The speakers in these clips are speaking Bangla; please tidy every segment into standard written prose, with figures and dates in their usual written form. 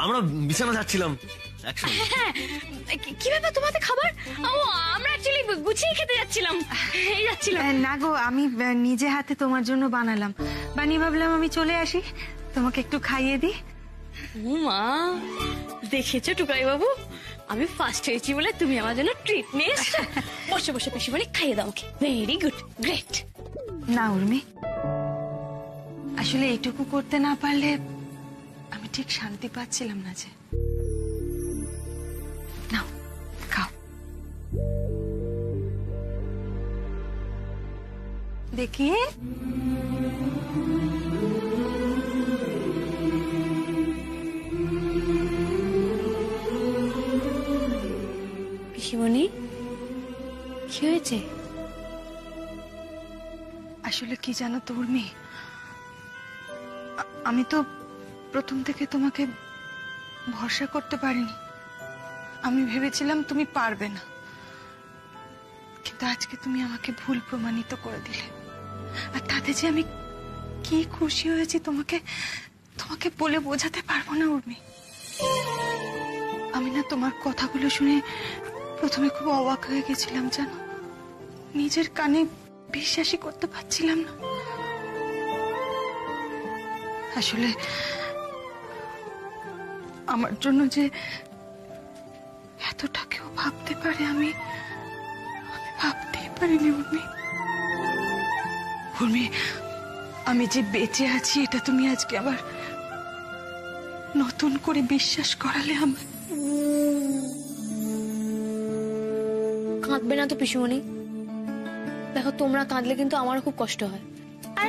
আমরা বিছানা যাচ্ছিলাম একসঙ্গে। হ্যাঁ, কি ব্যাপার তোমাদের খাবার? ও আমরা অ্যাকচুয়ালি গুছিয়ে খেতে যাচ্ছিলাম, এই যাচ্ছিলাম। না গো, আমি নিজে হাতে তোমার জন্য বানালাম, বানিয়ে ভাবলাম আমি চলে আসি, তোমাকে একটু খাইয়ে দিই। ও মা, দেখেছো টুকাই বাবু, আমি ফার্স্ট হয়েছি বলে তুমি আমার জন্য ট্রিট নিয়ে এসছো। বসে বসে পিসিমণি খাইয়ে দাও ওকে। Very good, great. না উর্মি, আসলে এইটুকু করতে না পারলে আমি ঠিক শান্তি পাচ্ছিলাম না যে। নাও খাও। দেখি পিসিমণি, কি হয়েছে? আসলে কি জানো তো উর্মি, আমি তো প্রথম থেকে তোমাকে ভরসা করতে পারিনি। আমি ভেবেছিলাম তুমি পারবে না, কিন্তু আজকে তুমি আমাকে ভুল প্রমাণিত করে দিলে। আর তাতে যে আমি কি খুশি হয়েছি তোমাকে তোমাকে বলে বোঝাতে পারবো না উর্মি। আমি না তোমার কথাগুলো শুনে প্রথমে খুব অবাক হয়ে গেছিলাম জানো, নিজের কানে বিশ্বাসই করতে পারছিলাম না। আসলে আমার জন্য যে এতটা কেউ ভাবতে পারে আমি ভাবতেই পারিনি উর্মি। উর্মি, আমি যে বেঁচে আছি এটা তুমি আজকে আবার নতুন করে বিশ্বাস করালে আমার। কাঁদবে না তো পিসিমণি, দেখো তোমরা কাঁদলে কিন্তু আমার খুব কষ্ট হয়। আর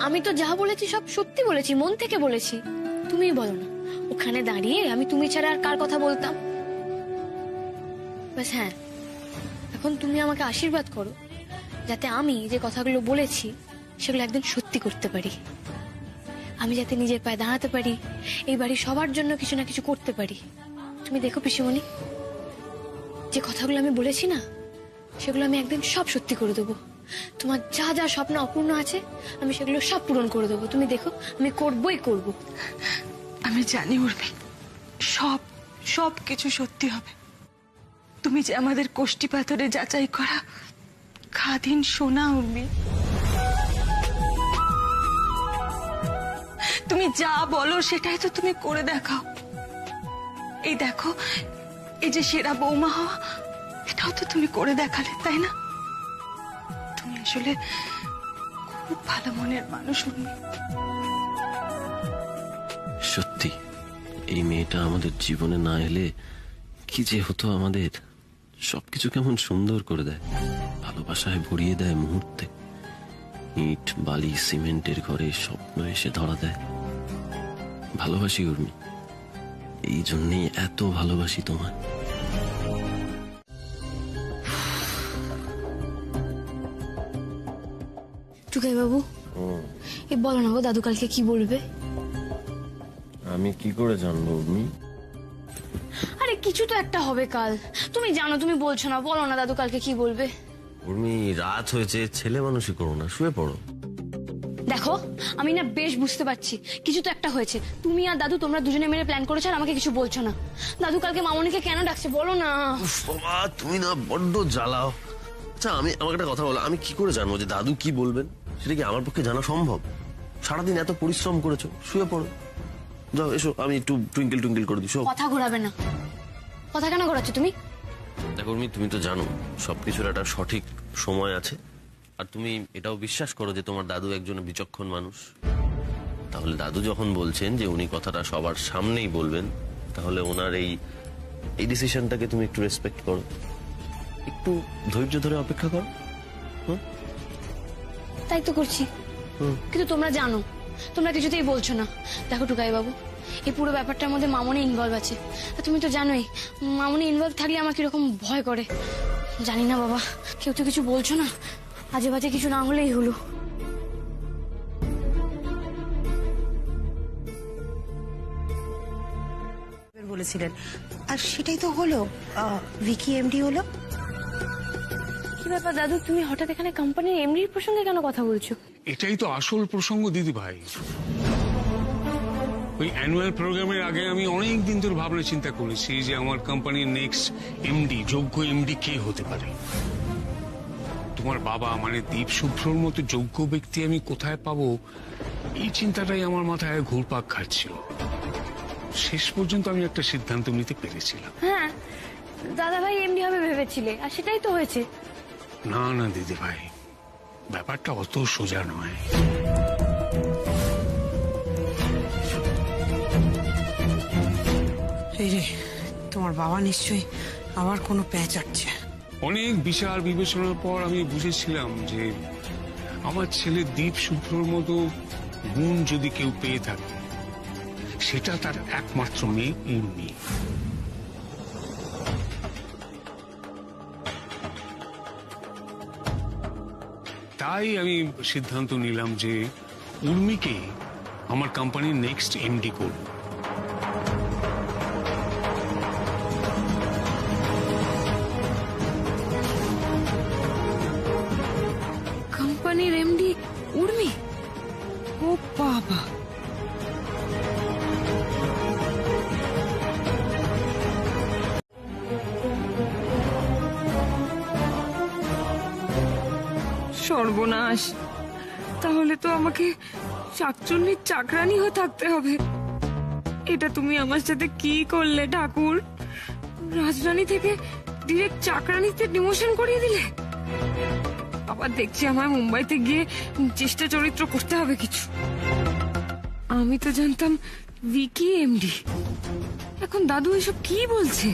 আমি তো যা বলেছি সব সত্যি বলেছি, মন থেকে বলেছি। তুমিই বলো না, ওখানে দাঁড়িয়ে আমি তুমি ছাড়া আর কার কথা বলতাম? ব্যাস হ্যাঁ, এখন তুমি আমাকে আশীর্বাদ করো যাতে আমি যে কথাগুলো বলেছি সেগুলো একদিন সত্যি করতে পারি। আমি যাতে নিজের পায়ে দাঁড়াতে পারি, এই বাড়ি সবার জন্য কিছু না কিছু করতে পারি। তুমি দেখো পিসিমণি, যে কথাগুলো আমি বলেছি না সেগুলো আমি একদিন সব সত্যি করে দেবো। তোমার যা যা স্বপ্ন অপূর্ণ আছে আমি সেগুলো সব পূরণ করে দেবো। তুমি দেখো, আমি করবই করব। আমি জানি উর্মি, সব সব কিছু সত্যি হবে। তুমি যে আমাদের কোষ্ঠী পাথরে যাচাই করা খাদিন সোনা উর্মি, তুমি যা বলো সেটাই তো তুমি করে দেখাও। এই দেখো, এই যে সেরা বৌমা হওয়া, এটাও তো তুমি করে দেখালে, তাই না? তুমি আসলে খুব ভালো মনের মানুষ উর্মি। সত্যি এই মেয়েটা আমাদের জীবনে না এলে কি যে হতো আমাদের। সবকিছু কেমন সুন্দর করে দেয়, ভালোবাসায় ভরিয়ে দেয় মুহূর্তে। ইট বালি সিমেন্টের ঘরে স্বপ্ন এসে ধরা দেয়। ভালোবাসি উর্মি, এই জন্যেই এত ভালোবাসি তোমায়। টুকাই বাবু, এই বলো না গো, দাদু কালকে কি বলবে? আমি কি করে জানবো উর্মি? আরে কিছু তো একটা হবে কাল, তুমি জানো, তুমি বলছো না, বলো না দাদু কালকে কি বলবে? উর্মি, রাত হয়েছে, ছেলে মানুষই করো না, শুয়ে পড়ো। দেখো, আমি না বেশ বুঝতে পারছি কিছু তো একটা হয়েছে। তুমি আর দাদু তোমরা দুজনে মিলে প্ল্যান করেছো আর আমাকে কিছু বলছো না। দাদু কালকে মামনিকে কেন ডাকছে বলো না। উফ বাবা, তুমি না বড্ড জ্বালাও। আচ্ছা, আমাকে একটা কথা বলো, আমি কি করে জানবো যে দাদু কি বলবেন? সেটা কি আমার পক্ষে জানা সম্ভব? সারাদিন এত পরিশ্রম করেছো, শুয়ে পড়ো। যাও, এসো, আমি একটু টুইঙ্কেল টুইঙ্কেল করে দিছো। কথা ঘোরাবে না। কথা কেন ঘোরাচ্ছ তুমি? দেখো উর্মি, তুমি তো জানো সবকিছুর একটা সঠিক সময় আছে। আর তুমি এটাও বিশ্বাস করো যে তোমার দাদু একজন বিচক্ষণ মানুষ। তাহলে দাদু যখন বলছেন যে উনি কথাটা সবার সামনেই বলবেন, তাহলে ওনার এই ডিসিশনটাকে তুমি একটু রেসপেক্ট করো, একটু ধৈর্য ধরে অপেক্ষা করো। তাই তো করছি, কিন্তু তোমরা জানো, তোমরা কিছুতেই বলছো না। দেখো টুকাই বাবু, এই পুরো ব্যাপারটার মধ্যে মামনি ইনভলভ আছে। আর তুমি তো জানোই মামনি ইনভলভ থাকলে আমার কিরকম ভয় করে। জানি না বাবা, কেউ তো কিছু বলছো না, আজে বাজে কিছু না হলেই হলো। বলেছিলেন, আর সেটাই তো হলো। ভিকি এমডি হলো। কি ব্যাপার দাদু, তুমি হঠাৎ এখানে কোম্পানির এমডির প্রসঙ্গে কেন কথা বলছো? এটাই তো আসল প্রসঙ্গ দিদি ভাই। ওই অ্যানুয়াল প্রোগ্রামের আগে আমি অনেক দিন ধরে ভাবনা চিন্তা করেছি যে আমার কোম্পানির নেক্সট এমডি, যোগ্য এমডি কে হতে পারে। তোমার বাবা মানে দীপ শুভ্রর মতো যোগ্য ব্যক্তি আমি কোথায় পাবো, এই চিন্তাটাই আমার মাথায় ঘুরপাক খাচ্ছিল। শেষ পর্যন্ত আমি একটা সিদ্ধান্ত নিতে পেরেছিলাম। হ্যাঁ, দাদা ভাই এমনি হবে ভেবেছিলে, আর সেটাই তো হয়েছে। না না দিদি ভাই, ব্যাপারটা অত সোজা নয়। এই রে, তোমার বাবা নিশ্চয়ই আবার কোনো প্যাঁচ আটছে। অনেক বিচার বিবেচনার পর আমি বুঝেছিলাম যে আমার ছেলে দীপ শুভ্রর মতো গুণ যদি কেউ পেয়ে থাকে, সেটা তার একমাত্র মেয়ে উর্মি। তাই আমি সিদ্ধান্ত নিলাম যে উর্মিকে আমার কোম্পানির নেক্সট এমডি করব। কোম্পানির এমডি উর্মি? ও বাবা, সর্বনাশ! তাহলে তো আমাকে শাকচুন্নির চাকরানি হয়ে থাকতে হবে। এটা তুমি আমার সাথে কি করলে ঠাকুর? রাজরানী থেকে ডিরেক্ট চাকরানিতে ডিমোশন করিয়ে দিলে। আবার দেখছি আমার মুম্বাইতে গিয়ে চেষ্টা চরিত্র করতে হবে কিছু। আমি তো জানতাম ভিকি এমডি। এখন দাদু এসব কি বলছে?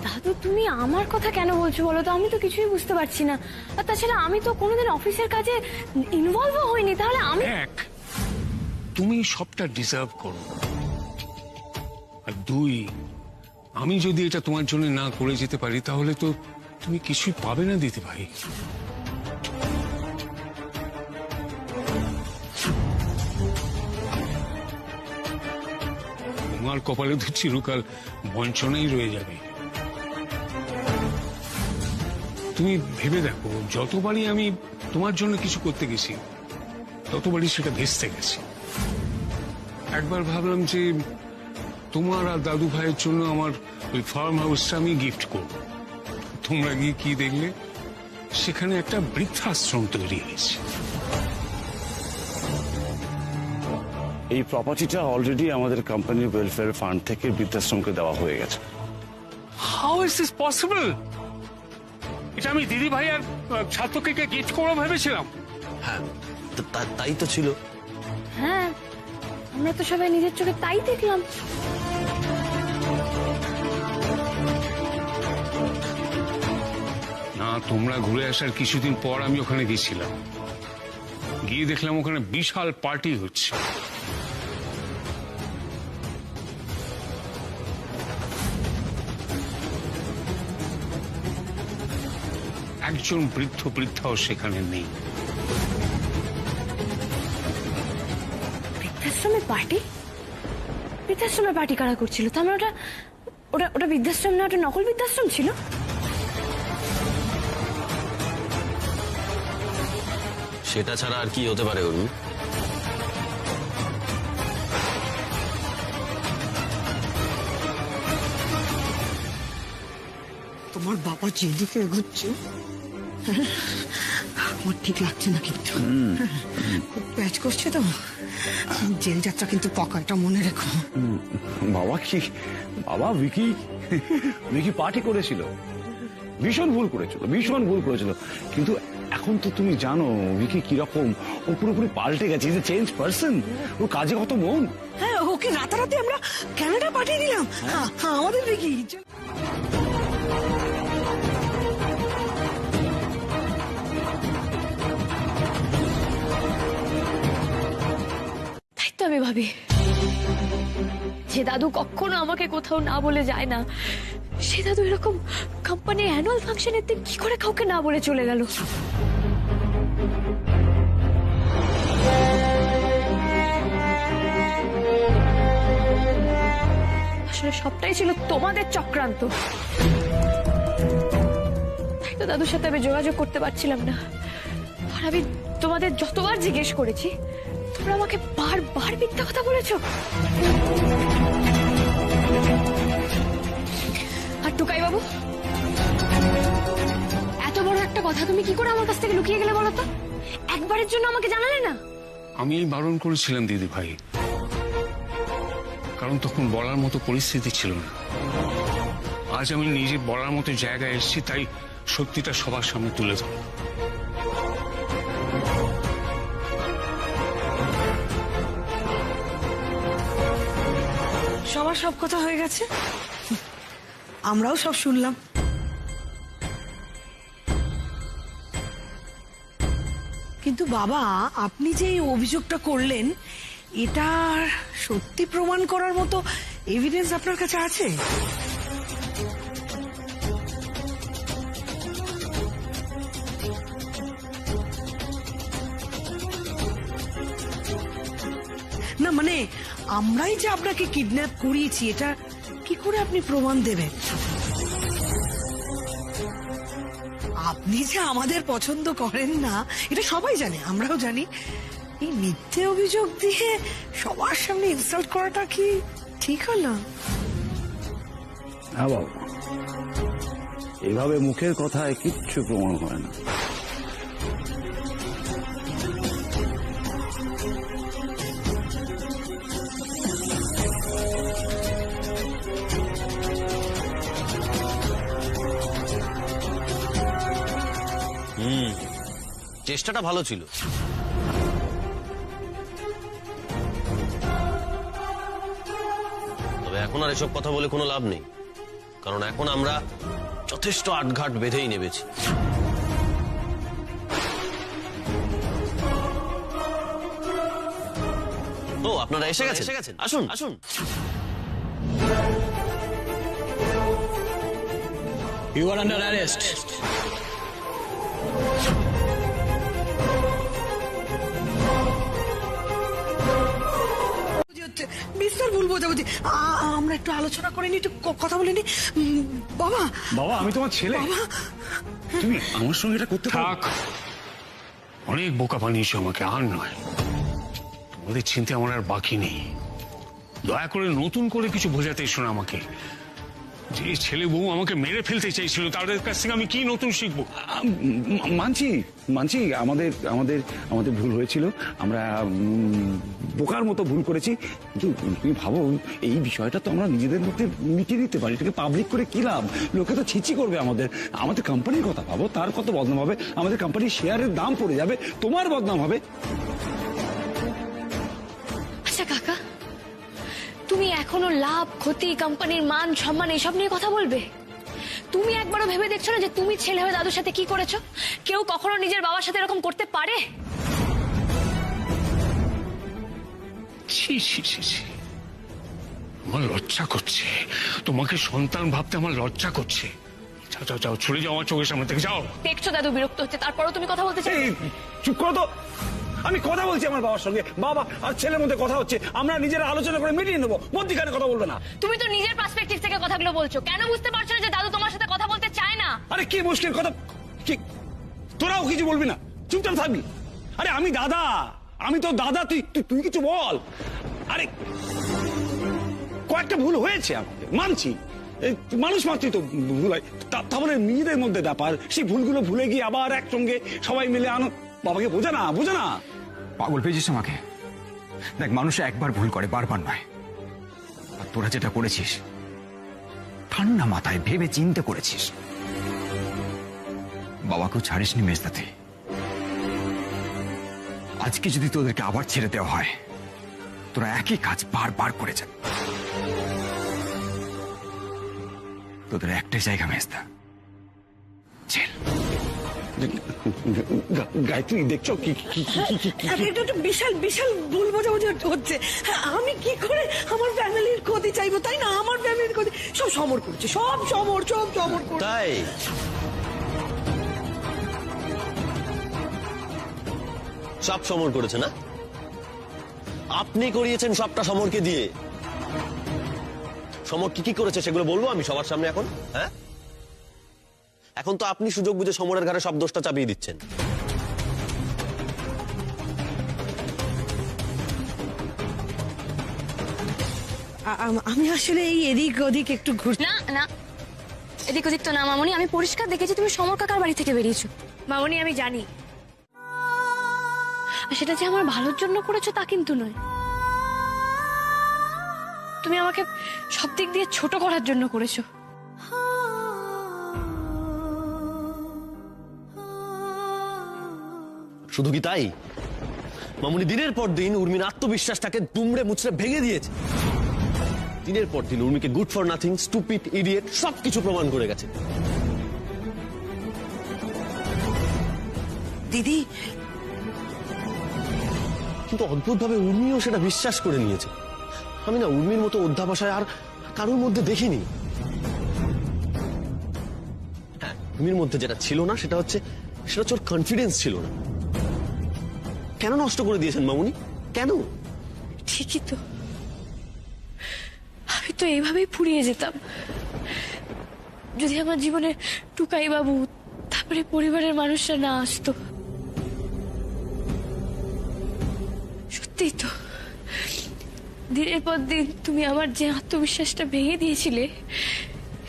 দাদু, তুমি আমার কথা কেন বলছো বলো তো? আমি তো কিছুই বুঝতে পারছি না। আর তাছাড়া আমি তো কোনোদিন অফিসের কাজে ইনভলভ হইনি, তাহলে আমি... এক, তুমি সবটা ডিজার্ভ করো, আর দুই, আমি যদি এটা তোমার জন্য না করে যেতে পারি তাহলে তো তুমি কিছুই পাবে না দিতে ভাই। তোমার কপালে তো চিরকাল বঞ্চনাই রয়ে যাবে। তুমি ভেবে দেখো, যতবারই আমি তোমার জন্য কিছু করতে গেছি ততবারই সেটা ভেস্তে গেছে। একবার ভাবলাম যে তোমার আর দাদু ভাইয়ের জন্য আমার ওই ফার্ম হাউসটা আমি গিফট করব। তোমরা গিয়ে কি দেখলে, সেখানে একটা বৃদ্ধাশ্রম তৈরি হয়েছে। এই প্রপার্টিটা অলরেডি আমাদের কোম্পানির ওয়েলফেয়ার ফান্ড থেকে বৃদ্ধাশ্রমকে দেওয়া হয়ে গেছে। How is this possible? এটা আমি দিদি ভাই আর ছাত্রকে গিফট করবো ভেবেছিলাম। হ্যাঁ, তাই তো ছিল। হ্যাঁ, আমরা তো সবাই নিজের চোখে তাই দেখলাম। না, তোমরা ঘুরে আসার কিছুদিন পর আমি ওখানে গেছিলাম, গিয়ে দেখলাম ওখানে বিশাল পার্টি হচ্ছে। একজন বৃদ্ধাও সেখানে নেই। বৃদ্ধাশ্রমের পার্টি? বৃদ্ধাশ্রমের পার্টি কারা করছিল? তার মানে ওটা ওটা ওটা বৃদ্ধাশ্রম না, ওটা নকল বৃদ্ধাশ্রম ছিল। সেটা ছাড়া আর কি হতে পারে উর্মি? তোমার বাবা যেদিকে এগোচ্ছে আমার ঠিক লাগছে না, কিন্তু খুব প্যাচ করছে তো। জেল যাত্রা কিন্তু পাকা, এটা মনে রেখো। বাবা ভিকি পার্টি করেছিল, ভীষণ ভুল করেছিল। কিন্তু এখন তো তুমি জানো ভিকি কিরকম, ও পুরোপুরি পাল্টে গেছে। Is a change person. ওর কাজে কত মন। হ্যাঁ, ওকে রাতারাতি আমরা কানাডা পাঠিয়ে দিলাম। হ্যাঁ, আমাদের ভিকি। তাই তো আমি ভাবি যে দাদু কখনো আমাকে কোথাও না বলে যায় না, সে দাদু এরকম কোম্পানির অ্যানুয়াল ফাংশনের দিন কি করে কাউকে না বলে চলে গেল? আসলে সবটাই ছিল তোমাদের চক্রান্ত। তাই তো দাদুর সাথে আমি যোগাযোগ করতে পারছিলাম না। আর আমি তোমাদের যতবার জিজ্ঞেস করেছি তোমরা আমাকে বারবার মিথ্যা কথা বলেছো। আর টুকাই বাবু, এত বড় একটা কথা তুমি কি করে আমার কাছ থেকে লুকিয়ে গেলে বলো তো? একবারের জন্য আমাকে জানালে না? আমি বারণ করেছিলাম দিদি ভাই, কারণ তখন বলার মতো পরিস্থিতি ছিল না। আজ আমি নিজে বলার মতো জায়গায় এসেছি, তাই সত্যিটা সবার সামনে তুলে ধরো। সবার সব কথা হয়ে গেছে, আমরাও সব শুনলাম। কিন্তু বাবা, আপনি যে এই অভিযোগটা করলেন, এটা সত্যি প্রমাণ করার মতো এভিডেন্স আপনার কাছে আছে? না মানে, আমরাই যে আপনাকে কিডন্যাপ করিয়েছি, এটা কি করে আপনি প্রমাণ দেবেন? আপনি যে আমাদের পছন্দ করেন না, এটা সবাই জানে, আমরাও জানি। এই মিথ্যে অভিযোগ দিয়ে সবার সামনে ইনসাল্ট করাটা কি ঠিক হলো? হ্যাঁ বাবা, এইভাবে মুখের কথায় কিচ্ছু প্রমাণ হয় না। চেষ্টাটা ভালো ছিল, তবে এখন আর এসব কথা বলে কোনো লাভ নেই, কারণ এখন আমরা যথেষ্ট আটঘাট বেঁধেই নেমেছি। ও, আপনারা এসে গেছেন, আসুন আসুন। You are under arrest. বিস্তর ভুল বোঝাবুঝি, আমরা একটু আলোচনা করিনি, একটু কথা বলিনি। বাবা, বাবা, আমি তোমার ছেলে, তুমি আমার সঙ্গে এটা করতে থাক, অনেক বোকা বানিয়েছো আমাকে, আর নয়। তোমাদের চিন্তা আমার আর বাকি নেই। দয়া করে নতুন করে কিছু বোঝাতে এসো না আমাকে। যে ছেলে বউ আমাকে মেরে ফেলতে চাইছিল, তাদের কাছ থেকে আমি কি নতুন শিখবো? মানছি মানছি, আমাদের আমাদের আমাদের ভুল হয়েছিল, আমরা বোকার মতো ভুল করেছি। কিন্তু তুমি ভাবো, এই বিষয়টা তো আমরা নিজেদের মধ্যে মিটিয়ে দিতে পারি, এটাকে পাবলিক করে কি লাভ? লোকে তো ছিচি করবে আমাদের। আমাদের কোম্পানির কথা ভাবো, তার কত বদনাম হবে, আমাদের কোম্পানির শেয়ারের দাম পড়ে যাবে, তোমার বদনাম হবে। আচ্ছা কাকা, তুমি এখনো লাভ, ক্ষতি, কোম্পানির মান সম্মান এসব নিয়ে কথা বলবে? তুমি একবারও ভেবে দেখছো না যে তুমি ছেলে হয়ে দাদুর সাথে কি করেছো? কেউ কখনো নিজের বাবার সাথে এরকম করতে পারে? ছি ছি ছি ছি, আমার লজ্জা করছে, তোমাকে সন্তান ভাবতে আমার লজ্জা করছে। যাও যাও যাও, ছুড়ে যাও আমার চোখের সামনে থেকে, যাও। দেখছো দাদু বিরক্ত হচ্ছে, তারপরও তুমি কথা বলতে চাই? এই, চুপ করো তো। আমি কথা বলছি আমার বাবার সঙ্গে, বাবা আর ছেলের মধ্যে কথা হচ্ছে, আমরা নিজেরা আলোচনা করে মিটিয়ে নেবো, মধ্যিখানে কথা বলবে না। তুমি তো নিজের পার্সপেক্টিভ থেকে কথাগুলো বলছো, কেন বুঝতে পারছো না যে দাদু তোমার সাথে কথা বলতে চায় না? আরে কি মুশকিল কথা, কি তোরাও কিছু বলবি না, চুপচাপ থাকবি? আরে আমি দাদা, আমি তো দাদা, তুই তুই কিছু বল। আরে কয়েকটা ভুল হয়েছে আমাদের, মানছি, মানুষ মাত্রই তো ভুল হয়, তাহলে নিজেদের মধ্যে ব্যাপার, সেই ভুলগুলো ভুলে গিয়ে আবার একসঙ্গে সবাই মিলে আনো। বাবাকে বোঝা না, বোঝা না। পাগল পেয়েছিস আমাকে? দেখ, মানুষ একবার ভুল করে, বারবার নয়। আর তোরা যেটা করেছিস, ঠান্ডা মাথায় ভেবে চিন্তে করেছিস। বাবাকেও ছাড়িসনি মেজদাতে। আজকে যদি তোদেরকে আবার ছেড়ে দেওয়া হয়, তোরা একই কাজ বারবার করে যাবে। তোদের একটাই জায়গা মেজদা, জেল। গায়ত্রী, দেখছো কি এটা একটা বিশাল বিশাল ভুল বোঝাবুঝি হচ্ছে। আমি কি করে আমার ফ্যামিলির ক্ষতি চাইবো, তাই না? আমার ফ্যামিলির ক্ষতি সব সমর করছে, সব সমর করছে। তাই সব সমর করেছে না? আপনি করিয়েছেন সবটা সমরকে দিয়ে। সমর কি কি করেছে সেগুলো বলবো আমি সবার সামনে এখন? হ্যাঁ, এখন তো আপনি সুযোগ বুঝে সমরের ঘাড়ে সব দোষটা চাপিয়ে দিচ্ছেন। আমি আসলে এই এদিক ওদিক একটু ঘুর। না না, এদিক ওদিক তো না মামনি, আমি পরিষ্কার দেখেছি তুমি সমর কাকার বাড়ি থেকে বেরিয়েছো। মামনি আমি জানি, আর সেটা যে আমার ভালোর জন্য করেছো তা কিন্তু নয়। তুমি আমাকে সব দিক দিয়ে ছোট করার জন্য করেছো। শুধু কি তাই মামুনি, দিনের পর দিন উর্মির আত্মবিশ্বাসটাকে দুমড়ে মুচড়ে ভেঙে দিয়েছে। দিনের পর দিন উর্মিকে good for nothing, stupid, idiot সবকিছু প্রমাণ করে গেছে। দিদি, কিন্তু অদ্ভুতভাবে উর্মিও সেটা বিশ্বাস করে নিয়েছে। আমি না উর্মির মতো অধ্যাবসায় আর কারোর মধ্যে দেখিনি। হ্যাঁ, উর্মির মধ্যে যেটা ছিল না সেটা হচ্ছে ওর কনফিডেন্স ছিল না। কেন নষ্ট করে দিয়েছেন মামুনি, কেন? ঠিকই তো, আমি তো এইভাবেই ফুরিয়ে যেতাম যদি আমার জীবনে টুকাই বাবু তারপরে পরিবারের মানুষরা না আসতো। সত্যি তো, দিনের পর দিন তুমি আমার যে আত্মবিশ্বাসটা ভেঙে দিয়েছিলে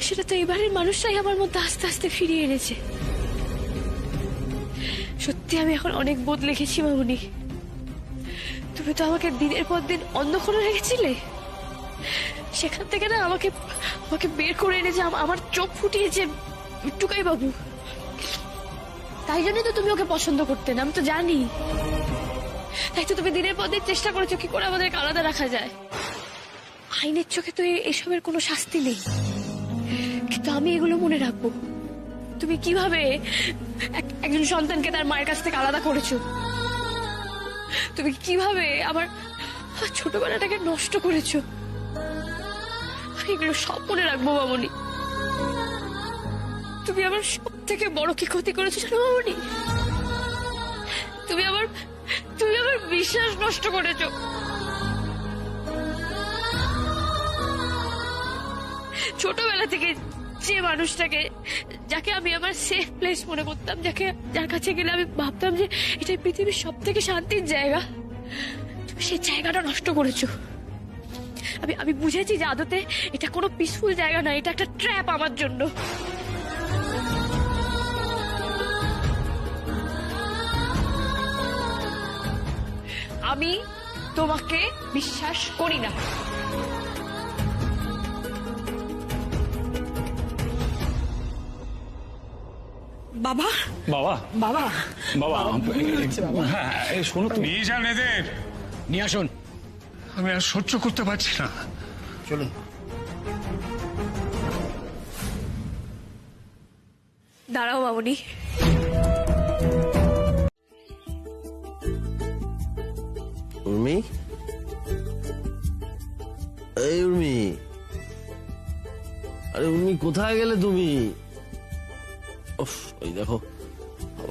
সেটা তো এবারের মানুষরাই আমার মধ্যে আস্তে আস্তে ফিরিয়ে এনেছে। সত্যি আমি এখন অনেক বদলে গেছি মামুনি। তুমি তো আমাকে দিনের পর দিন অন্ধ করে রেখেছিলে, সেখান থেকে না আমাকে আমাকে বের করে এনেছে, আমার চোখ ফুটিয়েছে টুকাই বাবু। তাই জন্যই তো তুমি ওকে পছন্দ করতে না, আমি তো জানি। তাই তো তুমি দিনের পর দিন চেষ্টা করেছো কি করে আমাদেরকে আলাদা রাখা যায়। আইনের চোখে তো এসবের কোনো শাস্তি নেই, কিন্তু আমি এগুলো মনে রাখবো। তুমি কিভাবে একজন সন্তানকে তার মায়ের কাছ থেকে আলাদা করেছো, তুমি কিভাবে আমার ছোটবেলাটাকে নষ্ট করেছো, এগুলো সব মনে রাখবো মামনি। তুমি আমার সব থেকে বড় কি ক্ষতি করেছো জানো মামনি? তুমি আমার বিশ্বাস নষ্ট করেছো। ছোটবেলা থেকে যে মানুষটাকে, যাকে আমি আমার সেফ প্লেস মনে করতাম, যার কাছে গেলে আমি ভাবতাম যে এটাই পৃথিবীর সব থেকে শান্তির জায়গা, তুমি সেই জায়গাটা নষ্ট করেছো। আমি বুঝেছি যে আদতে এটা কোনো পিসফুল জায়গা না, এটা একটা ট্র্যাপ আমার জন্য। আমি তোমাকে বিশ্বাস করি না। বাবা বাবা বাবা বাবা হ্যাঁ, এই শোনো তুমি। নিয়ে যান এদের, নিয়ে আসুন। আমি আর সহ্য করতে পারছি না। চলুন। দাঁড়াও মামনি, উর্মি, এই উর্মি, আরে উর্মি কোথায় গেলে তুমি? উফ, ওই দেখো,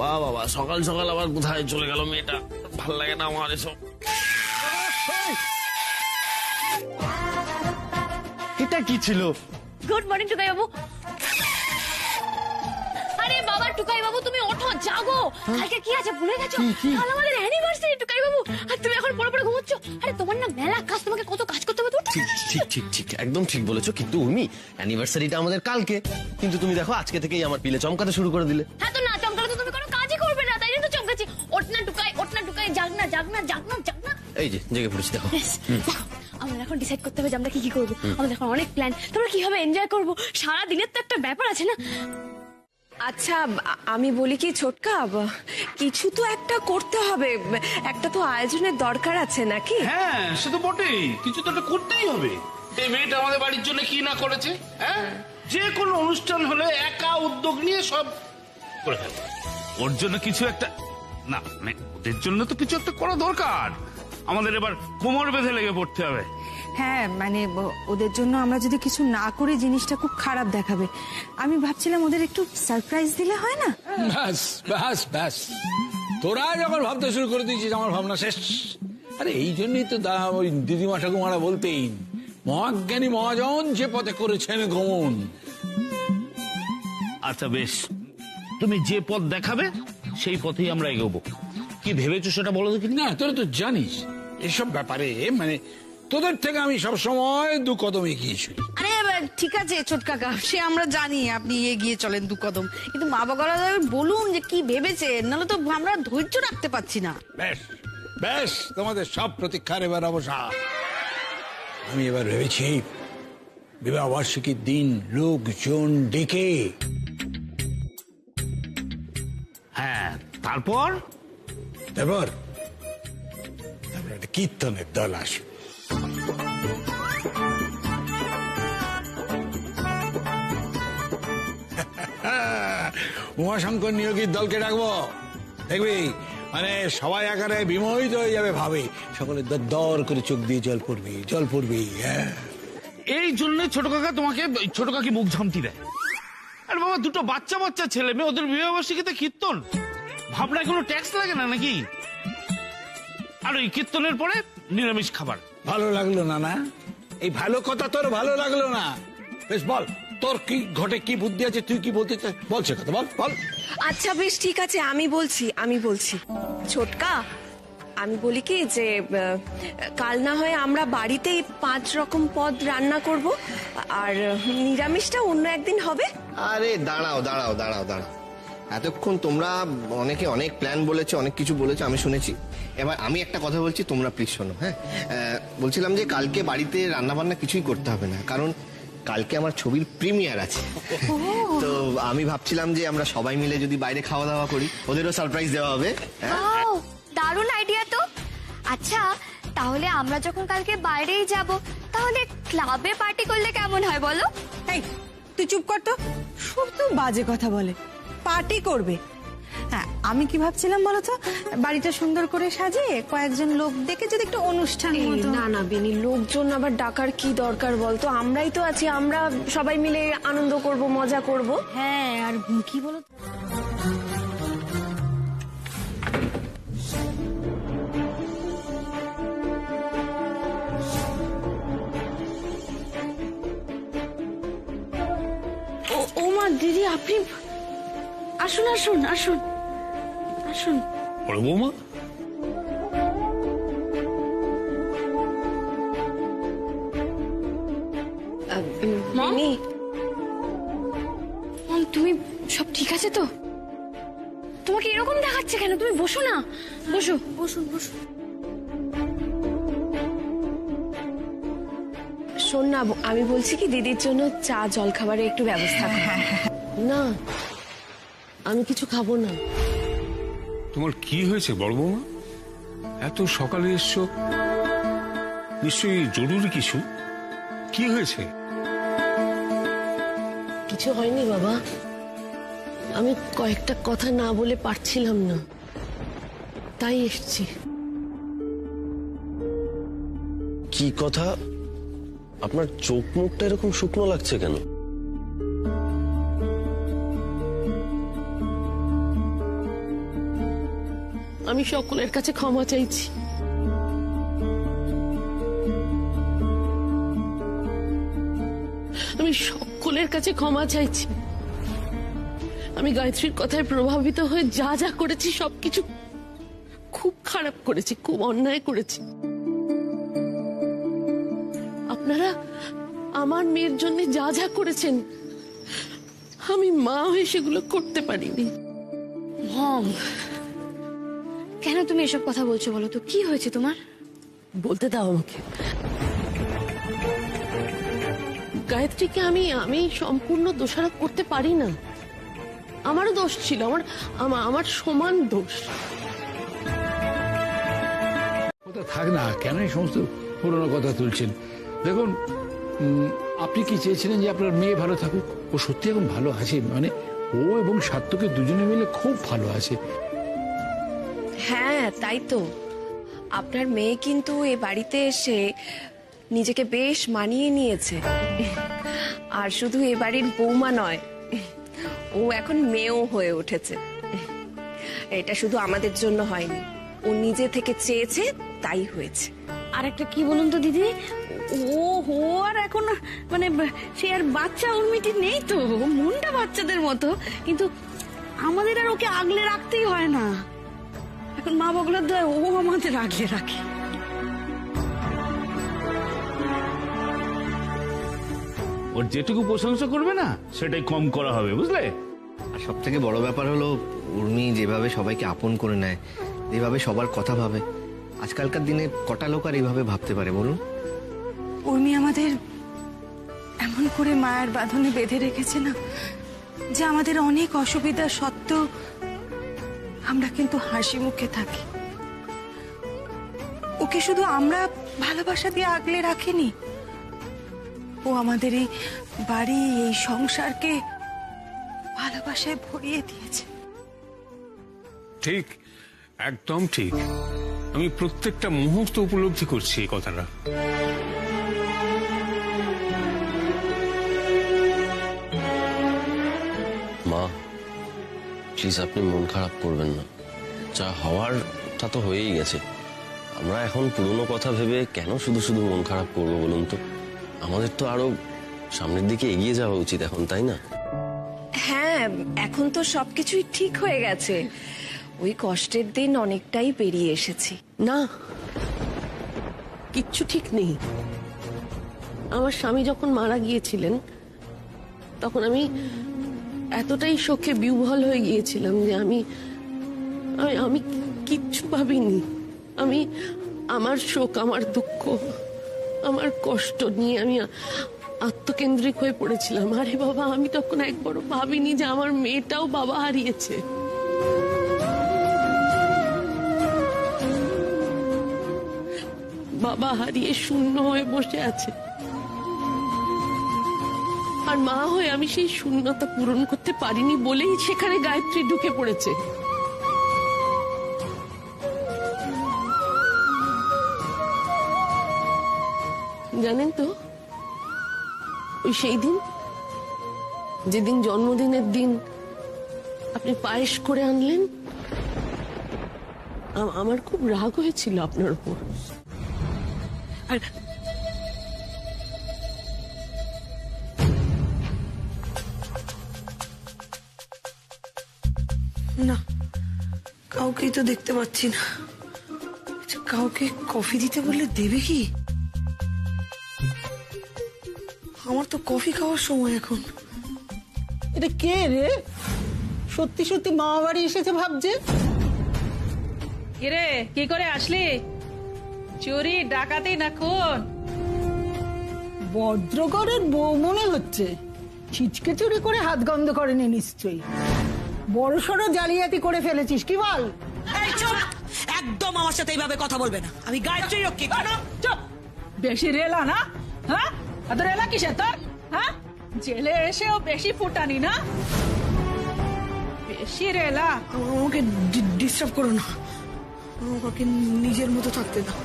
বাবা বাবা সকাল সকাল আবার কোথায় চলে গেল মেয়েটা, ভাল লাগে না আমার এসব। এটা কি ছিল? গুড মর্নিং টুকাই বাবু। আরে বাবা টুকাই বাবু, তুমি ওঠো, জাগো। কালকে কি আছে ভুলে গেছো? কাল আমাদের অ্যানিভার্সারি টুকাই বাবু, আর তুমি এখন পড়ে পড়ে ঘুমোচ্ছ। আরে তোমার না মেলা কাজ, তোমাকে কত কাজ করতে হবে। ঠিক ঠিক ঠিক ঠিক একদম ঠিক বলেছো, কিন্তু উর্মি অ্যানিভার্সারিটা আমাদের কালকে, কিন্তু তুমি দেখো আজকে থেকেই আমার পিলে চমকাতে শুরু করে দিলে। হ্যাঁ তো না চমকালে তো তুমি কোনো কাজই করবে না, তাই জন্য তো চমকাচ্ছি। ওঠ না টুকাই, জাগ না জাগ না জাগ না জাগ না। এই যে জেগে পড়েছি দেখো। দেখো, আমাদের এখন ডিসাইড করতে হবে যে আমরা কি কি করবো। আমাদের এখন অনেক প্ল্যান, তোমরা কিভাবে এনজয় করবো, সারা দিনের তো একটা ব্যাপার আছে না। আচ্ছা আমি বলি কি ছোটকা, কিছু তো একটা করতে হবে, একটা তো আয়োজনের দরকার আছে নাকি? হ্যাঁ সে তো বটেই, কিছু তো একটা করতেই হবে। এই মেয়েটা আমাদের বাড়ির জন্য কি না করেছে, হ্যাঁ? যে কোনো অনুষ্ঠান হলে একা উদ্যোগ নিয়ে সব করে ফেলে। ওর জন্য কিছু একটা না, মানে ওদের জন্য তো কিছু একটা করা দরকার। আমাদের এবার কোমর বেঁধে লেগে পড়তে হবে। হ্যাঁ মানে ওদের জন্য আমরা যদি কিছু না করি জিনিসটা খুব খারাপ দেখাবে। আমি ভাবছিলাম ওদের একটু সারপ্রাইজ দিলে হয় না? ব্যাস ব্যাস ব্যাস, তোরা যখন ভাবতে শুরু করে দিয়েছিস আমার ভাবনা শেষ। আরে এই জন্যই তো ওই দিদিমা ঠাকুমারা বলতেন, মহাজ্ঞানী মহাজন যে পথে করেছেন গমন। আচ্ছা বেশ, তুমি যে পথ দেখাবে সেই পথেই আমরা এগোবো। কি ভেবেছো সেটা বলো দেখি। না তোরা তো জানিস এসব ব্যাপারে মানে তোদের থেকে আমি সবসময় 2 কদম এগিয়ে চলি। আরে ঠিক আছে ছোট কাকা, সে আমরা জানি আপনি এগিয়ে চলেন 2 কদম, কিন্তু মা বাবারা বলুন যে কি ভেবেছে, নাহলে তো আমরা ধৈর্য রাখতে পারছি না। বেশ বেশ, তোমাদের সব প্রতীক্ষার এবার অবসান। আমি এবার ভেবেছি বিবাহ বার্ষিকীর দিন লোকজন ডেকে, হ্যাঁ, তারপর তারপর একটা কীর্তনের দল আসবে। উমাশঙ্কর নিয়োগীর দলকে ডাকবো, দেখবি মানে সবাই আকারে বিমোহিত হয়ে যাবে, ভাবে সকলে দর করে চোখ দিয়ে জল পড়বি। হ্যাঁ, এই জন্য ছোট কাকা তোমাকে ছোট কাকি মুখ ঝামটি দেয়। আর বাবা, 2 বাচ্চা ছেলে মেয়ে, ওদের বিবাহবার্ষিকীতে কীর্তন, ভাবনায় কোনো ট্যাক্স লাগে না নাকি? আর ওই কীর্তনের পরে নিরামিষ খাবার। ভালো লাগলো না? না, এই ভালো কথা তোর ভালো লাগলো না? বেশ বল, তোর কি ঘটে, কি বুদ্ধি আছে, তুই কি বলতে চাস, বল সে কথা, বল। আচ্ছা বেশ ঠিক আছে, আমি বলছি ছোটকা, আমি বলি কি যে কাল না হয় আমরা বাড়িতেই 5 রকম পদ রান্না করব, আর নিরামিষটা অন্য একদিন হবে। আরে দাঁড়াও, এতক্ষণ তোমরা অনেকে অনেক প্ল্যান বলেছে, অনেক কিছু বলেছে, আমি শুনেছি। এবার আমি একটা কথা বলছি, তোমরা প্লিজ শোনো। হ্যাঁ, বলছিলাম যে কালকে বাড়িতে রান্না বান্না কিছুই করতে হবে না, কারণ কালকে আমার ছবির প্রিমিয়ার আছে। তো আমি ভাবছিলাম যে আমরা সবাই মিলে যদি বাইরে খাওয়া দাওয়া করি, ওদেরও সারপ্রাইজ দেওয়া হবে। ওয়াও, দারুণ আইডিয়া তো। আচ্ছা, তাহলে আমরা যখন কালকে বাইরেই যাব, তাহলে ক্লাবে পার্টি করলে কেমন হয় বলো? এই তুই চুপ কর তো, শুধু বাজে কথা বলে। পার্টি করবে? হ্যাঁ, আমি কি ভাবছিলাম বলতো, বাড়িটা সুন্দর করে সাজিয়ে কয়েকজন লোক ডেকে যদি একটা অনুষ্ঠান মতো। না বেনি, লোকজন আবার ডাকার কি দরকার বলতো, আমরাই তো আছি, আমরা সবাই মিলে আনন্দ করব, মজা করব। হ্যাঁ, আর কি বলো, ও মা, দিদি আপনি আসুন। বড় বৌমা, বেনি, মম, তুমি সব ঠিক আছে তো? তোমাকে এরকম দেখাচ্ছে কেন? তুমি বসো না, বসো। শোন না, আমি বলছি কি দিদির জন্য চা জল খাবারের একটু ব্যবস্থা কর। না, আমি কিছু খাবো না। তোমার কি হয়েছে বড় বৌমা? এত সকালে এসছো, নিশ্চয়ই জরুরি কিছু। কি হয়েছে? কিছু হয়নি বাবা, আমি কয়েকটা কথা না বলে পারছিলাম না, তাই এসছি। কি কথা? আপনার চোখ মুখটা এরকম শুকনো লাগছে কেন? আমি সকলের কাছে ক্ষমা চাইছি। আমি সকলের কাছে ক্ষমা চাইছি। আমি গায়ত্রীর কথায় প্রভাবিত হয়ে যা যা করেছি সবকিছু খুব খারাপ করেছি, খুব অন্যায় করেছি। আপনারা আমার মেয়ের জন্য যা যা করেছেন, আমি মা হয়ে সেগুলো করতে পারিনি। মম, কেন তুমি এসব কথা বলছো বলো তো? কি হয়েছে তোমার? বলতে দাও আমাকে। গায়ত্রীকে আমি সম্পূর্ণ দোষারোপ করতে পারি না। আমারও দোষ ছিল, আমার সমান দোষ। কথা থাক না, কেন এই সমস্ত পুরনো কথা তুলছেন? দেখুন, আপনি কি চেয়েছিলেন যে আপনার মেয়ে ভালো থাকুক? ও সত্যি এখন ভালো আছে, মানে ও এবং সাত্তকে দুজনে মিলে খুব ভালো আছে। হ্যাঁ, তাই তো। আপনার মেয়ে কিন্তু এ বাড়িতে এসে নিজেকে বেশ মানিয়ে নিয়েছে। আর শুধু এ বাড়ির বৌমা নয়, ও এখন মেয়েও হয়ে উঠেছে। এটা শুধু আমাদের জন্য হয়নি, ও নিজে থেকে চেয়েছে, তাই হয়েছে। আর একটা কি বলুন তো দিদি, ও আর এখন মানে সে আর বাচ্চা উর্মিটি নেই তো, মনটা বাচ্চাদের মতো, কিন্তু আমাদের আর ওকে আগলে রাখতেই হয় না। এখন মা বাবুলার দয় ও আমাদের আগলে রাখে। ওর যেটুকু প্রশংসা করবে না সেটাই কম করা হবে, বুঝলে? আর সব থেকে বড় ব্যাপার হলো উর্মি যেভাবে সবাইকে আপন করে নেয়, যেভাবে সবার কথা ভাবে, আজকালকার দিনে কটা লোক আর এইভাবে ভাবতে পারে বলুন? উর্মি আমাদের এমন করে মায়ের বাঁধনে বেঁধে রেখেছে না, যে আমাদের অনেক অসুবিধা সত্ত্বেও আমরা কিন্তু হাসি মুখে থাকি। ওকে শুধু আমরা ভালোবাসা দিয়ে আগলে রাখিনি, ও আমাদের এই বাড়ি, এই সংসারকে ভালোবাসায় ভরিয়ে দিয়েছে। ঠিক, একদম ঠিক। আমি প্রত্যেকটা মুহূর্ত উপলব্ধি করছি এই কথাটা। মা প্লিজ আপনি মন খারাপ করবেন না, যা হওয়ার তা তো হয়েই গেছে। আমরা এখন পুরনো কথা ভেবে কেন শুধু শুধু মন খারাপ করবো বলুন তো? আমাদের তো আরো সামনের দিকে এগিয়ে যাওয়া উচিত এখন, তাই না? হ্যাঁ, এখন তো সবকিছুই ঠিক হয়ে গেছে। ওই কষ্টের দিন অনেকটাই পেরিয়ে এসেছি। না, কিচ্ছু ঠিক নেই। আমার স্বামী যখন মারা গিয়েছিলেন তখন আমি এতটাই শোকে বিহ্বল হয়ে গিয়েছিলাম যে আমি আমি কিচ্ছু ভাবিনি। আমি আমার শোক, আমার দুঃখ, আমার কষ্ট নিয়ে আমি আত্মকেন্দ্রিক হয়ে পড়েছিলাম। আরে বাবা, আমি তখন একবারও ভাবিনি যে আমার মেয়েটাও বাবা হারিয়েছে। বাবা হারিয়ে শূন্য হয়ে বসে আছে, আর মা হয়ে আমি সেই শূন্যতা পূরণ করতে পারিনি বলেই সেখানে গায়ত্রী ঢুকে পড়েছে। জানেন তো, ওই সেই দিন, যেদিন জন্মদিনের দিন আপনি পায়েস করে আনলেন, আমার খুব রাগ হয়েছিল আপনার উপর। আর না, কাউকেই তো দেখতে পাচ্ছি না। আচ্ছা, কাউকে কফি দিতে বললে দেবে কি? আমার তো কফি খাওয়ার সময় এখন। এটা কে রে? সত্যি সত্যি মামা বাড়ি এসেছে ভাবছে। কিরে, কি করে আসলি? চুরি ডাকাতি না খুন? ভদ্রগরের বউ মনে হচ্ছে। ছিচকে চুরি করে হাত গন্ধ করেনি নিশ্চয়ই। বড় সড়ো জালিয়াতি করে ফেলেছিস কি বল? এই চুপ! একদম আমার সাথে এইভাবে কথা বলবে না। আমি গায়ত্রী রক্ষী। চুপ! বেশি রেলা না? হ্যাঁ, এত রেলা কিসের তোর? হ্যাঁ, জেলে এসেও বেশি ফুটানি না? বেশি রেলা। আমাকে ডিস্টার্ব করো না, আমাকে নিজের মতো থাকতে দাও।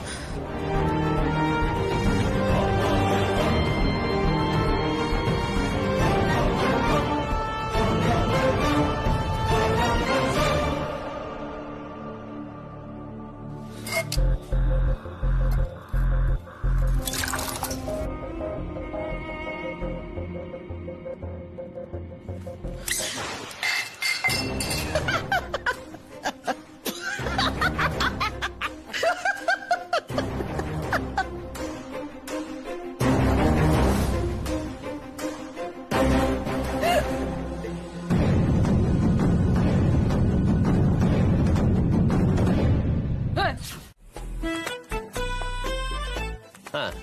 হ্যাঁ,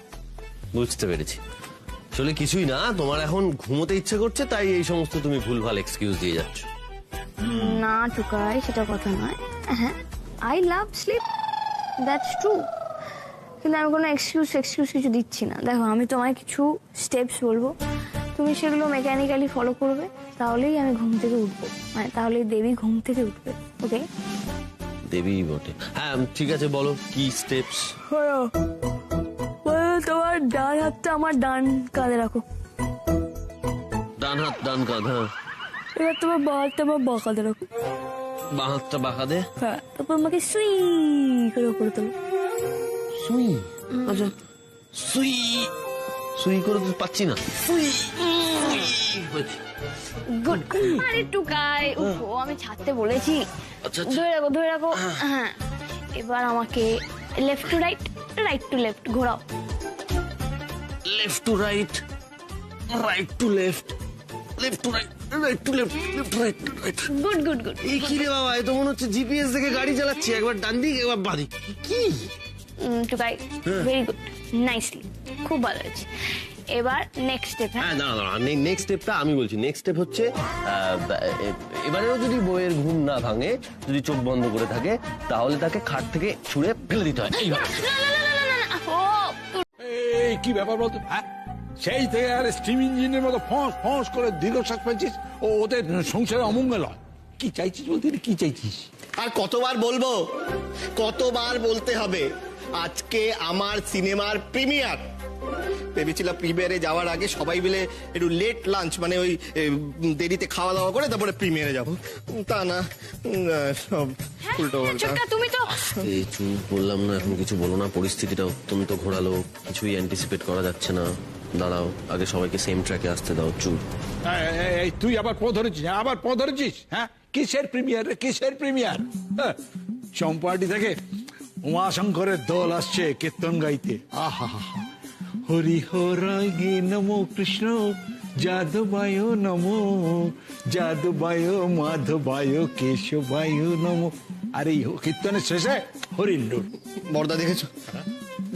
বুঝতে পেরেছি। আসলে কিছুই না, তোমার এখন ঘুমোতে ইচ্ছে করছে, তাই এই সমস্ত তুমি ভুলভাল এক্সকিউজ দিয়ে যাচ্ছ। না টুকাই, সেটা কথা নয়। হ্যাঁ, I love sleep, that's true. কিন্তু আমি কোনো এক্সকিউজ কিছু দিচ্ছি না। দেখো, আমি তোমায় কিছু স্টেপস বলবো, তুমি সেগুলো মেকানিক্যালি ফলো করবে, তাহলেই আমি ঘুম থেকে উঠবো, মানে তাহলেই দেবী ঘুম থেকে উঠবে। ওকে? দেবী বটে। হ্যাঁ ঠিক আছে, বলো কি স্টেপস। তোমার ডান হাতটা আমার ডান কাঁধে রাখো। ডান হাত ডান কাঁধ। হ্যাঁ, এবার তোমার বাঁ হাতটা আমার বাঁ কাঁধে রাখো। বাঁ হাতটা বাঁ কাঁধে। হ্যাঁ, তারপর আমাকে সুই করে উপরে তোলো। সুই? আচ্ছা, সুই সুই করে তো পাচ্ছি না। সুই গুড। আরে টুকাই, উঠো, আমি ছাড়তে বলেছি। ধরে রাখো। হ্যাঁ, এবার আমাকে left to right, right to left ঘোরাও। Left to right, right to left, left to right, right to left, left to right, right. Good good good. এই কি রে বাবা, এ তো মনে হচ্ছে জিপিএস দেখে গাড়ি চালাচ্ছি, একবার ডান দিক একবার বাঁ দিক। কি টুকাই, ভেরি গুড, নাইসলি, খুব ভালো হয়েছে। এবার নেক্সট স্টেপ। হ্যাঁ দাঁড়া দাঁড়া, নেক্সট স্টেপটা আমি বলছি। নেক্সট স্টেপ হচ্ছে এবারেও যদি বইয়ের ঘুম না ভাঙে, যদি চোখ বন্ধ করে থাকে, তাহলে তাকে খাট থেকে ছুঁড়ে ফেলে দিতে হয়। এইভাবে। এই কি ব্যাপার বলতো? হ্যাঁ, সেই থেকে আর স্টিম ইঞ্জিনের মতো ফস ফস করে দীর্ঘশ্বাস পাচ্ছিস, ও ওদের সংসারে অমঙ্গল হয়। কি চাইছিস বলতে, কি চাইছিস? আর কতবার বলবো, কতবার বলতে হবে? আজকে আমার সিনেমার প্রিমিয়ার। ভেবেছিলাম প্রিমিয়ারে যাওয়ার আগে সবাই মিলে একটু লেট লাঞ্চ, মানে ওই দেরিতে খাওয়া দাওয়া করে তারপরে প্রিমিয়ারে যাবো, তা না সব উল্টো পাল্টা। তুমি তো এই চুপ, বললাম না এখন কিছু বলো না, পরিস্থিতিটা অত্যন্ত ঘোরালো, কিছুই অ্যান্টিসিপেট করা যাচ্ছে না। দাঁড়াও, আগে সবাইকে সেম ট্র্যাকে আসতে দাও। চুপ। এই তুই আবার পথ ধরেছিস? আবার পথ ধরেছিস? হ্যাঁ, কিসের প্রিমিয়ার রে, কিসের প্রিমিয়ার? চম্পাটি থেকে উমাশঙ্করের দল আসছে কীর্তন গাইতে। আহা, হরি হরায় গে নমো কৃষ্ণ, যাদবায় নমো, যাদবায় মাধবায় কেশবায় নমো। আর এই কীর্তনের শেষে হরিণডোল। বর্দা দেখেছো,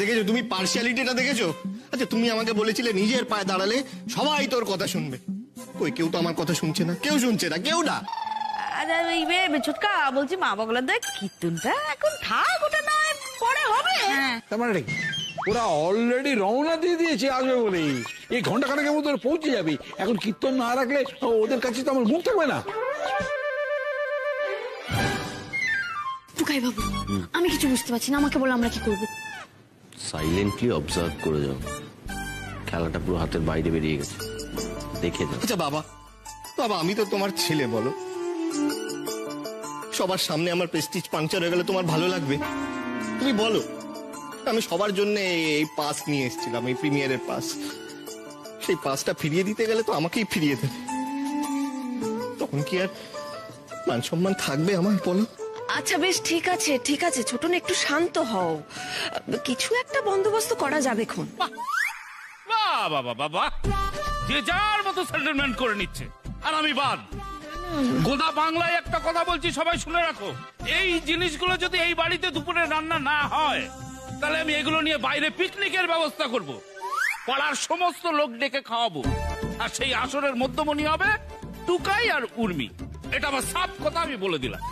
দেখেছো তুমি পার্সিয়ালিটিটা দেখেছো? আচ্ছা, তুমি আমাকে বলেছিলে নিজের পায়ে দাঁড়ালে সবাই তোর কথা শুনবে। কই, কেউ তো আমার কথা শুনছে না, কেউ শুনছে না, কেউ না। ছোটকা বলছি, মা বাবলা দেখ কীর্তনটা এখন থাক, ওটা না পরে হবে। তার মানে রে, ওরা অলরেডি রওনা দিয়ে দিয়েছে আসবে বলে। এই ঘন্টা খানেকের মধ্যে ওরা পৌঁছে যাবে। এখন কীর্তন না রাখলে ওদের কাছে তো আমার মুখ থাকবে না। টুকাই বাবু, আমি কিছু বুঝতে পারছি না, আমাকে বলো আমরা কি করবো? সাইলেন্টলি অবজার্ভ করে যাও। খেলাটা পুরো হাতের বাইরে বেরিয়ে গেছে, দেখে যাও। আচ্ছা বাবা, বাবা আমি তো তোমার ছেলে, বলো সবার সামনে আমার প্রেস্টিজ পাংচার হয়ে গেলে তোমার ভালো লাগবে? তুমি বলো। আমি সবার জন্য এই পাস নিয়ে এসেছিলাম, এই প্রিমিয়ারের পাস। সেই পাসটা ফিরিয়ে দিতে গেলে তো আমাকেই ফিরিয়ে দেবে। তখন কি আর মান সম্মান থাকবে আমার, বলো? আচ্ছা বেশ, ঠিক আছে ঠিক আছে, ছোটন একটু শান্ত হও, কিছু একটা বন্দোবস্ত করা যাবে খন। বাহ বাবা বাবা, যে যার মতো সেটেলমেন্ট করে নিচ্ছে, আর আমি বাদ। গোদা বাংলায় একটা কথা বলছি, সবাই শুনে রাখো। এই জিনিসগুলো যদি এই বাড়িতে দুপুরে রান্না না হয়, তাহলে আমি এগুলো নিয়ে বাইরে পিকনিকের ব্যবস্থা করব, পাড়ার সমস্ত লোক ডেকে খাওয়াবো, আর সেই আসরের মধ্যমণি হবে টুকাই আর উর্মি। এটা আমার সাফ কথা, আমি বলে দিলাম।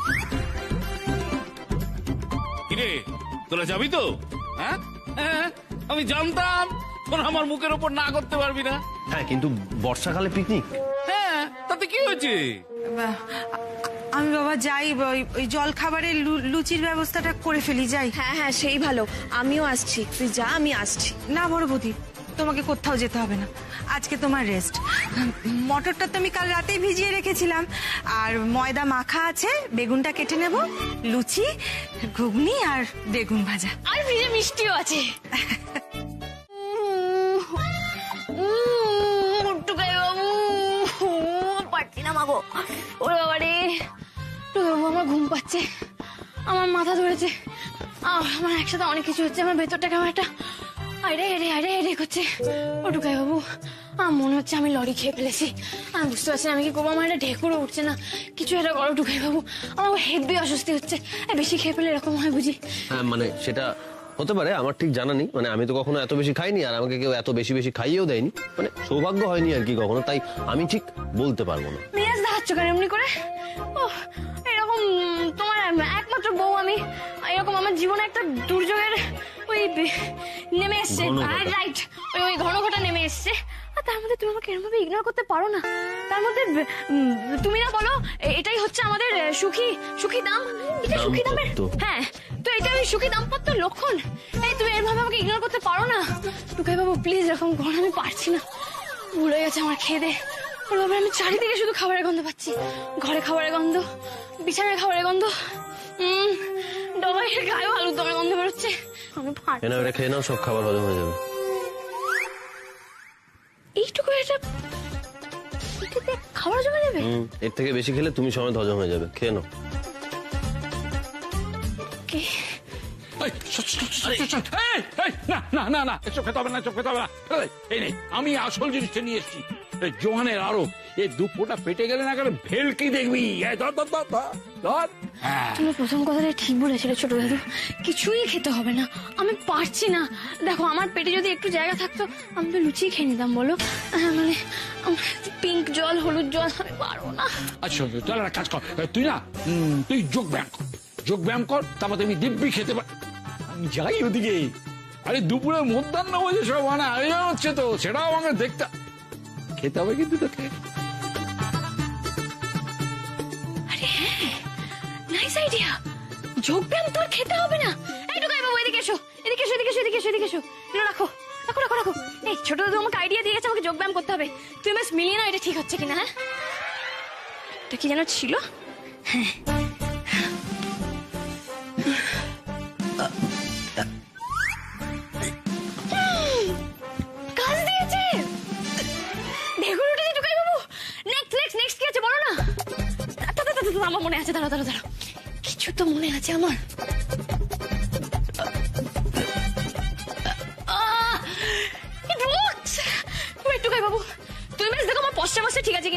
কিরে, তোরা যাবি তো? হ্যাঁ, আমি জানতাম তোরা আমার মুখের ওপর না করতে পারবি না। হ্যাঁ, কিন্তু বর্ষাকালে পিকনিক। হ্যাঁ, তাতে কি হয়েছে? আমি বাবা যাই, ওই জল খাবারের লুচির ব্যবস্থাটা করে ফেলি, যাই। হ্যাঁ হ্যাঁ, সেই ভালো, আমিও আসছি, তুই যা, আমি আসছি। না বড় বৌদি, তোমাকে কোথাও যেতে হবে না, আজকে তোমার রেস্ট। মটরটা তো আমি কাল রাতেই ভিজিয়ে রেখেছিলাম, আর ময়দা মাখা আছে, বেগুনটা কেটে নেব, লুচি, ঘুগনি আর বেগুন ভাজা, আর ফ্রিজে মিষ্টিও আছে। টুকাই বাবু, পারছি না মাগো, ওরে বাবা রে। টুকাই বাবু, আমার ঘুম পাচ্ছে, আমার মাথা ধরেছে, আমার একসাথে অনেক কিছু হচ্ছে, আমার ভেতরটা কেমন একটা আরে আরে আরে আরে করছে। ও টুকাই বাবু, আমার মনে হচ্ছে আমি লরি খেয়ে ফেলেছি, আমি বুঝতে পারছি না আমি কি করবো, আমার একটা ঢেকুরও উঠছে না, কিছু একটা করো টুকাই বাবু, আমার হেভি অস্বস্তি হচ্ছে। বেশি খেয়ে ফেলে এরকম হয় বুঝি? হ্যাঁ, মানে সেটা হতে পারে, আমার ঠিক জানা নেই। মানে আমি তো কখনো এত বেশি খাইনি, আর আমাকে কেউ এত বেশি বেশি খাইয়েও দেয়নি, মানে সৌভাগ্য হয়নি আর কি কখনো, তাই আমি ঠিক বলতে পারবো না। মেজাজ দেখাচ্ছ কেন এমনি করে? ও এরকম, তোমার একমাত্র বউ আমি, এরকম আমার জীবনে একটা দুর্যোগের ওই নেমে এসছে, রাইট, ওই ঘনঘটা নেমে এসছে, আর তার মধ্যে তুমি আমাকে এরকম ইগনোর করতে পারো না। তার মধ্যে তুমি না বলো এটাই হচ্ছে আমাদের সুখী দাম, এটা সুখী দামের, হ্যাঁ, তো এটা ওই সুখী দাম্পত্য লক্ষণ। এই তুমি এরভাবে আমাকে ইগনোর করতে পারো না টুকাই বাবু, প্লিজ এরকম করো, আমি পারছি না, ভুল হয়ে গেছে আমার খেয়ে দে। আমি চারিদিকে শুধু খাবারের গন্ধ পাচ্ছি, ঘরে খাবারের গন্ধ, বিছানায় খাবারের গন্ধ, ডবাইয়ের গায়ে আলুর দমের গন্ধ বেরোচ্ছে, আমি এটা খেয়ে নাও, সব খাবার হজম হয়ে যাবে। এইটুকু এটা খাবার জমে যাবে? এর থেকে বেশি খেলে তুমি সমেত হজম হয়ে যাবে, খেয়ে নাও। না না না না, এসব খেতে হবে না, এসব খেতে হবে না। এই নেই, আমি আসল জিনিসটা নিয়ে এসেছি, জোহানের আরো এই দুপোটা পেটে গেলে না কেন ভেলকি দেখবি। এই ধর ধর ধর ধর, ধর। হ্যাঁ। তুমি প্রথম কথাটা ঠিক বলেছিলে ছোট দাদু, কিছুই খেতে হবে না, আমি পারছি না। দেখো আমার পেটে যদি একটু জায়গা থাকতো আমি তো লুচি খেয়ে নিতাম বলো। মানে পিঙ্ক জল হলুদ জল আমি পারবো না। আচ্ছা তাহলে একটা কাজ কর, তুই না তুই যোগ ব্যায়াম কর, যোগ ব্যায়াম কর, তারপর তুমি দিব্যি খেতে পার। আমি যাই ওদিকে। আরে দুপুরে মধ্যাহ্ন বলে সব মানে আয়োজন হচ্ছে তো, সেটাও আমাকে দেখতে খেতে হবে কিন্তু তোকে। আরে হ্যাঁ, নাইস আইডিয়া, যোগ ব্যায়াম তোর খেতে হবে না। এই টুকাই বাবু এদিকে এসো, এদিকে এসো, এদিকে এসো, এদিকে এসো, এদিকে এসো, এগুলো রাখো রাখো রাখো রাখো। এই ছোট দাদু আমাকে আইডিয়া দিয়ে গেছে আমাকে যোগ ব্যায়াম করতে হবে, তুমি বেশ মিলিয়ে না এটা ঠিক হচ্ছে কিনা। হ্যাঁ এটা কি যেন ছিল, হ্যাঁ কাজ দিয়েছে। দেখুন উঠেছে টুকাই বাবু। নেক্সট নেক্সট নেক্সট কি আছে বলো না। আমার মনে আছে, দাঁড়াও দাঁড়াও দাঁড়াও, কিছু তো মনে আছে আমার। টুকাই বাবু তুমি বেশ দেখো আমার পশ্চিম ঠিক আছে কিনা।